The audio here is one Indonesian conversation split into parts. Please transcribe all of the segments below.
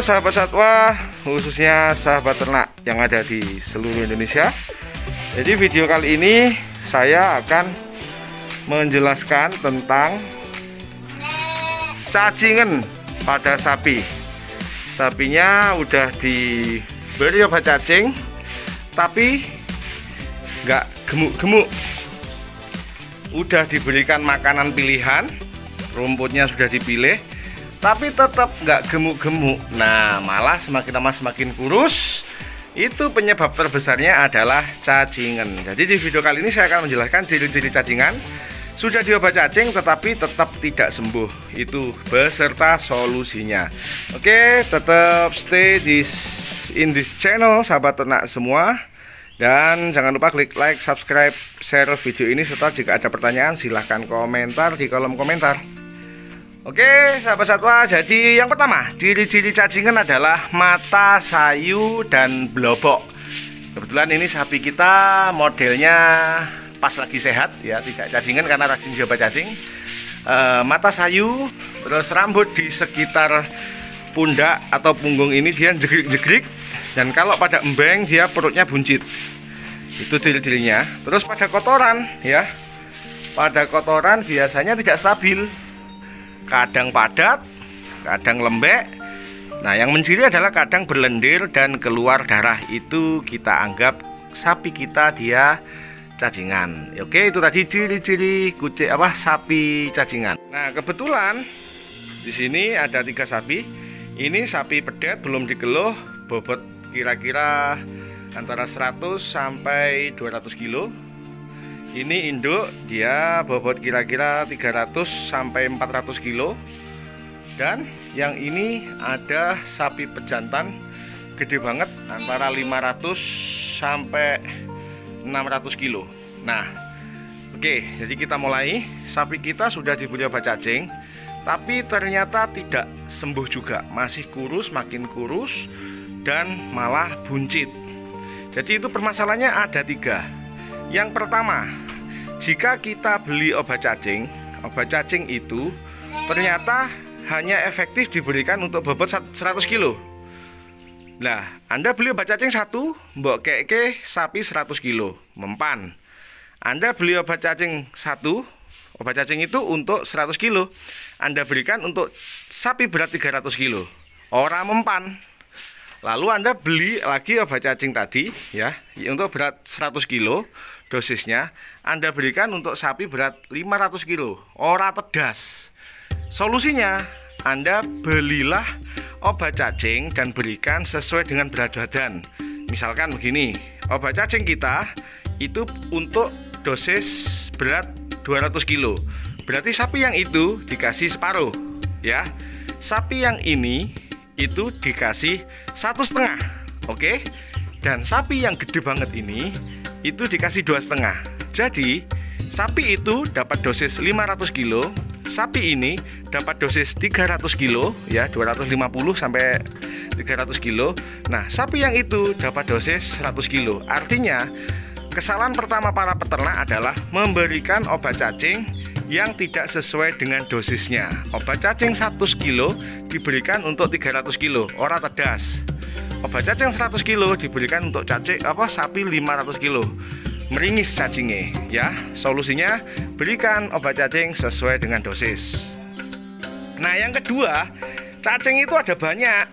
Sahabat satwa, khususnya sahabat ternak yang ada di seluruh Indonesia. Jadi video kali ini saya akan menjelaskan tentang cacingan pada sapi. Sapinya udah diberi obat cacing tapi nggak gemuk-gemuk. Udah diberikan makanan pilihan, rumputnya sudah dipilih, tapi tetap nggak gemuk-gemuk. Nah, malah semakin lama semakin kurus. Itu penyebab terbesarnya adalah cacingan. Jadi di video kali ini saya akan menjelaskan ciri-ciri cacingan. Sudah diobat cacing tetapi tetap tidak sembuh. Itu beserta solusinya. Oke, tetap stay in this channel sahabat ternak semua. Dan jangan lupa klik like, subscribe, share video ini, serta jika ada pertanyaan silahkan komentar di kolom komentar. Oke sahabat satwa, jadi yang pertama ciri-ciri cacingan adalah mata sayu dan blobok. Kebetulan ini sapi kita modelnya pas lagi sehat ya, tidak cacingan karena rajin diobat cacing. Mata sayu, terus rambut di sekitar pundak atau punggung ini dia jegrik-jegrik, dan kalau pada embeng dia perutnya buncit. Itu ciri-cirinya. Terus pada kotoran ya, pada kotoran biasanya tidak stabil, kadang padat, kadang lembek. Nah, yang menciri adalah kadang berlendir dan keluar darah. Itu kita anggap sapi kita dia cacingan. Oke, itu tadi ciri-ciri sapi cacingan. Nah, kebetulan di sini ada 3 sapi. Ini sapi pedet belum digeluh, bobot kira-kira antara 100 sampai 200 kilo. Ini induk, dia bobot kira-kira 300 sampai 400 kilo. Dan yang ini ada sapi pejantan gede banget, antara 500 sampai 600 kilo. Nah, oke, jadi kita mulai. Sapi kita sudah diberi obat cacing, tapi ternyata tidak sembuh juga. Masih kurus, makin kurus, dan malah buncit. Jadi itu permasalahannya ada 3. Yang pertama, jika kita beli obat cacing itu ternyata hanya efektif diberikan untuk bobot 100 kilo. Nah, Anda beli obat cacing 1, mbok keke sapi 100 kilo, mempan. Anda beli obat cacing 1, obat cacing itu untuk 100 kilo, Anda berikan untuk sapi berat 300 kilo, orang mempan. Lalu Anda beli lagi obat cacing tadi ya, untuk berat 100 kilo, dosisnya Anda berikan untuk sapi berat 500 kilo, ora tedas. Solusinya, Anda belilah obat cacing dan berikan sesuai dengan berat badan. Misalkan begini, obat cacing kita itu untuk dosis berat 200 kilo. Berarti sapi yang itu dikasih separuh ya. Sapi yang ini itu dikasih 1,5, oke? Dan sapi yang gede banget ini itu dikasih 2,5. Jadi sapi itu dapat dosis 500 kilo, sapi ini dapat dosis 300 kilo ya, 250 sampai 300 kilo. Nah, sapi yang itu dapat dosis 100 kilo. Artinya kesalahan pertama para peternak adalah memberikan obat cacing yang tidak sesuai dengan dosisnya. Obat cacing 100 kilo diberikan untuk 300 kilo, ora tedas. Obat cacing 100 kilo diberikan untuk sapi 500 kilo, meringis cacingnya ya. Solusinya berikan obat cacing sesuai dengan dosis. Nah, yang kedua, cacing itu ada banyak.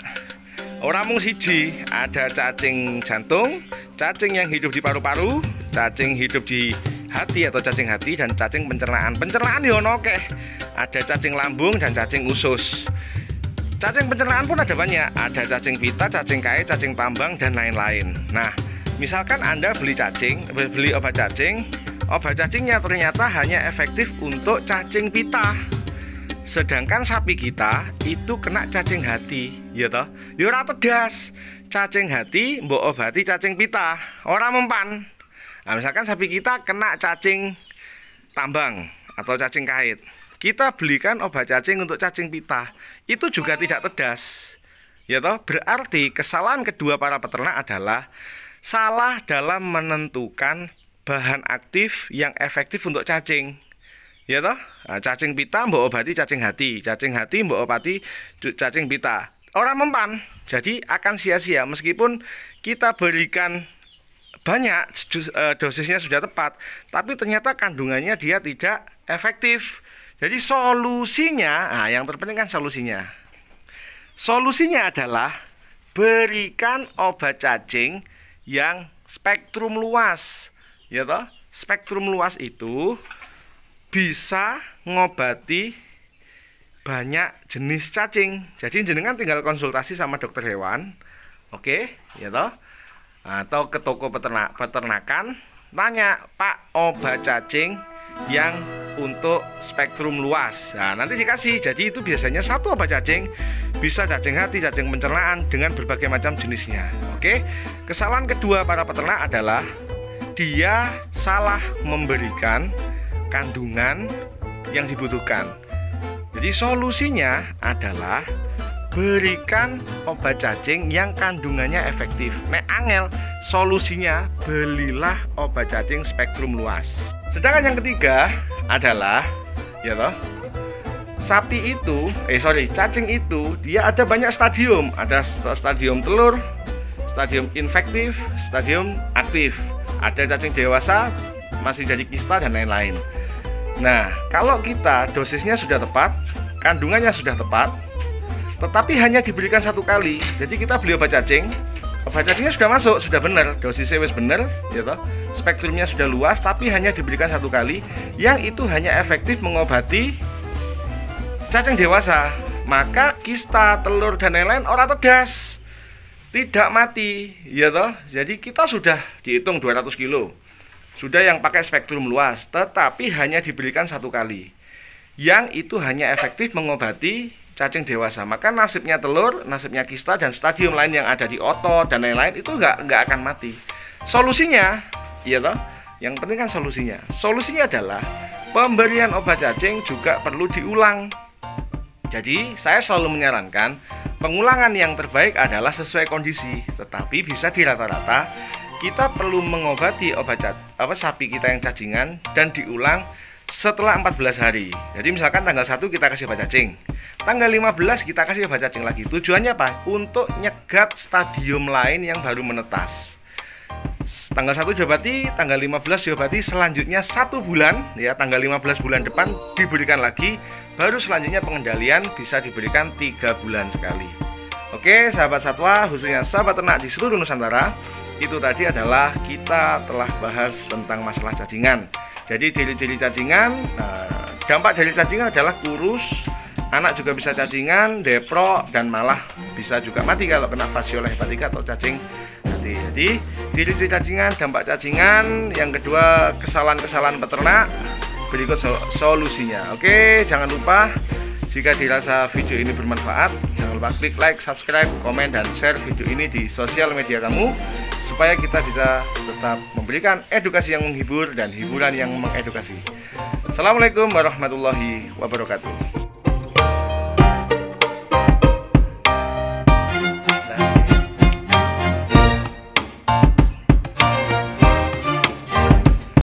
Orang mung siji, ada cacing jantung, cacing yang hidup di paru-paru, cacing hidup di hati atau cacing hati, dan cacing pencernaan. Pencernaan ya ono akeh. Ada cacing lambung dan cacing usus. Cacing pencernaan pun ada banyak. Ada cacing pita, cacing kait, cacing tambang, dan lain-lain. Nah, misalkan Anda beli obat cacingnya ternyata hanya efektif untuk cacing pita. Sedangkan sapi kita itu kena cacing hati, ya toh? Ya ora tedas. Cacing hati mbok obati cacing pita, ora mempan. Nah, misalkan sapi kita kena cacing tambang atau cacing kait, kita belikan obat cacing untuk cacing pita, itu juga tidak tedas. Ya toh, berarti kesalahan kedua para peternak adalah salah dalam menentukan bahan aktif yang efektif untuk cacing. Ya toh, nah, cacing pita mbok obati cacing hati mbok obati cacing pita. Orang mempan, jadi akan sia-sia meskipun kita berikan banyak, dosisnya sudah tepat, tapi ternyata kandungannya dia tidak efektif. Jadi solusinya, nah yang terpenting kan solusinya. Solusinya adalah berikan obat cacing yang spektrum luas. Ya toh, spektrum luas itu bisa ngobati banyak jenis cacing. Jadi jenengan tinggal konsultasi sama dokter hewan. Oke, ya toh. Atau ke toko peternakan, tanya, "Pak, obat cacing yang untuk spektrum luas." Nah, nanti dikasih. Jadi itu biasanya satu obat cacing bisa cacing hati, cacing pencernaan dengan berbagai macam jenisnya. Oke. Kesalahan kedua para peternak adalah dia salah memberikan kandungan yang dibutuhkan. Jadi solusinya adalah berikan obat cacing yang kandungannya efektif. Nek angel, solusinya belilah obat cacing spektrum luas. Sedangkan yang ketiga adalah, ya toh, cacing itu dia ada banyak stadium. Ada stadium telur, stadium infektif, stadium aktif. Ada cacing dewasa, masih jadi kista dan lain-lain. Nah, kalau kita dosisnya sudah tepat, kandungannya sudah tepat, tetapi hanya diberikan satu kali. Jadi kita beli obat cacingnya sudah masuk, sudah benar, dosisnya wis benar, ya toh. Spektrumnya sudah luas, tapi hanya diberikan satu kali, yang itu hanya efektif mengobati cacing dewasa. Maka kista, telur dan lain-lain orang tedas, tidak mati, ya toh. Jadi kita sudah dihitung 200 kilo, sudah yang pakai spektrum luas, tetapi hanya diberikan satu kali, yang itu hanya efektif mengobati cacing dewasa. Maka nasibnya telur, nasibnya kista dan stadium lain yang ada di otot dan lain-lain itu nggak akan mati. Solusinya, ya toh, yang penting kan solusinya. Solusinya adalah pemberian obat cacing juga perlu diulang. Jadi saya selalu menyarankan pengulangan yang terbaik adalah sesuai kondisi, tetapi bisa di rata-rata kita perlu mengobati sapi kita yang cacingan dan diulang setelah 14 hari. Jadi misalkan tanggal 1 kita kasih obat cacing, tanggal 15 kita kasih obat cacing lagi. Tujuannya apa? Untuk nyegat stadium lain yang baru menetas. Tanggal 1 diobati, tanggal 15 diobati, selanjutnya 1 bulan, ya tanggal 15 bulan depan diberikan lagi, baru selanjutnya pengendalian bisa diberikan 3 bulan sekali. Oke, sahabat satwa, khususnya sahabat ternak di seluruh Nusantara, itu tadi adalah kita telah bahas tentang masalah cacingan. Jadi ciri-ciri cacingan, dampak dari cacingan adalah kurus, anak juga bisa cacingan, deprok, dan malah bisa juga mati kalau kena fasiolehepatika atau cacing hati. Jadi ciri-ciri cacingan, dampak cacingan. Yang kedua, kesalahan-kesalahan peternak. Berikut solusinya. Oke, jangan lupa jika dirasa video ini bermanfaat, jangan lupa klik like, subscribe, komen, dan share video ini di sosial media kamu, supaya kita bisa tetap memberikan edukasi yang menghibur dan hiburan yang mengedukasi. Assalamualaikum warahmatullahi wabarakatuh.